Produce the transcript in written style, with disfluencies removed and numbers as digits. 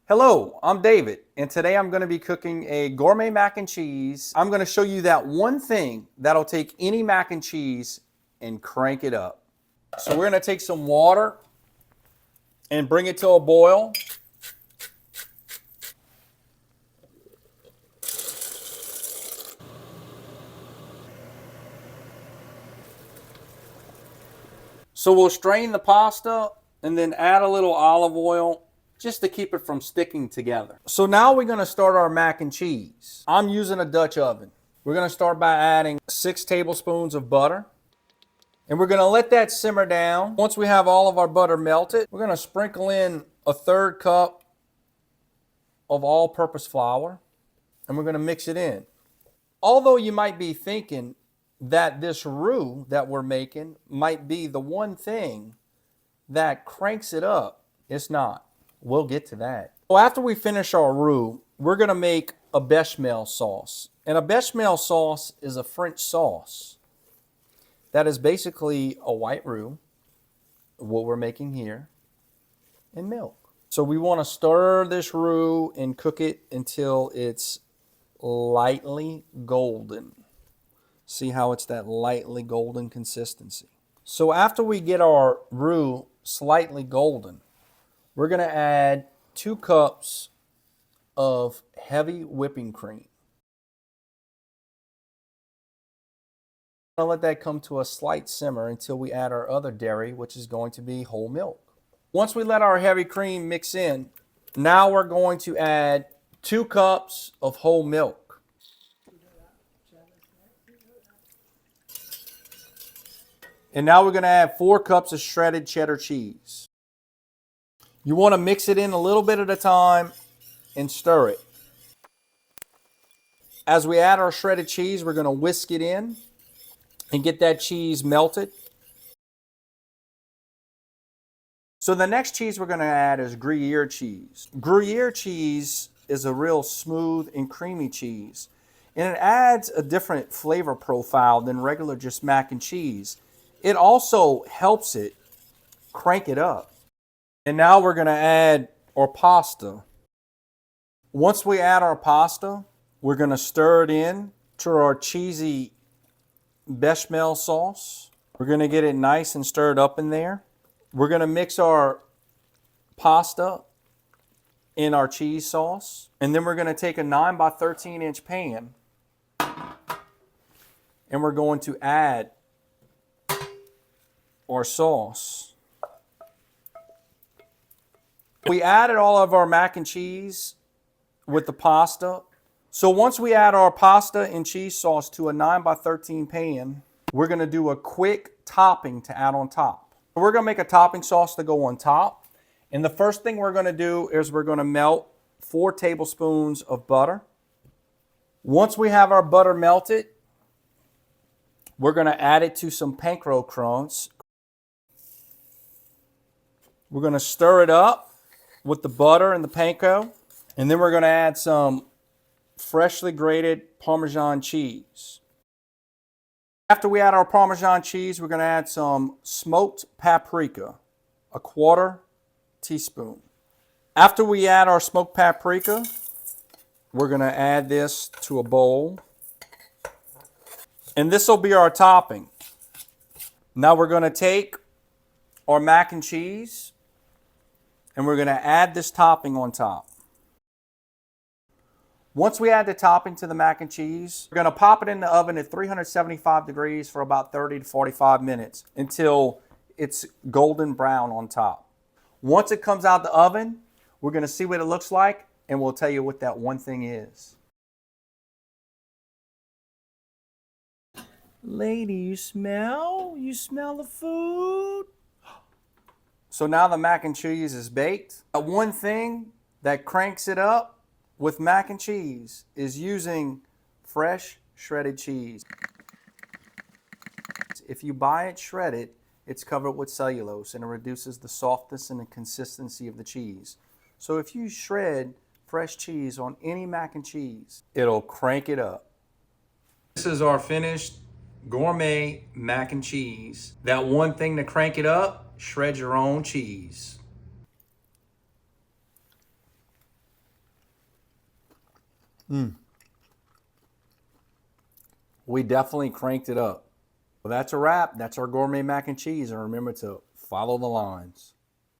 Hello, I'm David, and today I'm going to be cooking a gourmet mac and cheese. I'm going to show you that one thing that'll take any mac and cheese and crank it up. So we're going to take some water and bring it to a boil. So we'll strain the pasta and then add a little olive oil just to keep it from sticking together. So now we're going to start our mac and cheese. I'm using a Dutch oven. We're going to start by adding 6 tablespoons of butter. And we're going to let that simmer down. Once we have all of our butter melted, we're going to sprinkle in a 1/3 cup of all-purpose flour. And we're going to mix it in. Although you might be thinking that this roux that we're making might be the one thing that cranks it up, it's not. We'll get to that. So after we finish our roux, we're going to make a bechamel sauce. And a bechamel sauce is a French sauce that is basically a white roux, what we're making here, and milk. So we want to stir this roux and cook it until it's lightly golden. See how it's that lightly golden consistency. So after we get our roux slightly golden, we're going to add 2 cups of heavy whipping cream. I'm going to let that come to a slight simmer until we add our other dairy, which is going to be whole milk. Once we let our heavy cream mix in, now we're going to add 2 cups of whole milk. And now we're going to add 4 cups of shredded cheddar cheese. You want to mix it in a little bit at a time and stir it. As we add our shredded cheese, we're going to whisk it in and get that cheese melted. So the next cheese we're going to add is Gruyere cheese. Gruyere cheese is a real smooth and creamy cheese, and it adds a different flavor profile than regular just mac and cheese. It also helps it crank it up. And now we're going to add our pasta. Once we add our pasta, we're going to stir it in to our cheesy bechamel sauce. We're going to get it nice and stirred up in there. We're going to mix our pasta in our cheese sauce. And then we're going to take a 9 by 13 inch pan and we're going to add our sauce. We added all of our mac and cheese with the pasta. So once we add our pasta and cheese sauce to a 9 by 13 pan, we're going to do a quick topping to add on top. We're going to make a topping sauce to go on top. And the first thing we're going to do is we're going to melt 4 tablespoons of butter. Once we have our butter melted, we're going to add it to some panko crumbs. We're going to stir it up with the butter and the panko. And then we're going to add some freshly grated Parmesan cheese. After we add our Parmesan cheese, we're going to add some smoked paprika, a 1/4 teaspoon. After we add our smoked paprika, we're going to add this to a bowl. And this will be our topping. Now we're going to take our mac and cheese and we're going to add this topping on top. Once we add the topping to the mac and cheese, we're going to pop it in the oven at 375 degrees for about 30 to 45 minutes until it's golden brown on top. Once it comes out the oven, we're going to see what it looks like and we'll tell you what that one thing is. Lady, you smell? You smell the food? So now the mac and cheese is baked. One thing that cranks it up with mac and cheese is using fresh shredded cheese. If you buy it shredded, it's covered with cellulose and it reduces the softness and the consistency of the cheese. So if you shred fresh cheese on any mac and cheese, it'll crank it up. This is our finished gourmet mac and cheese. That one thing to crank it up, shred your own cheese. We definitely cranked it up. Well, that's a wrap. That's our gourmet mac and cheese. And remember to follow the lines.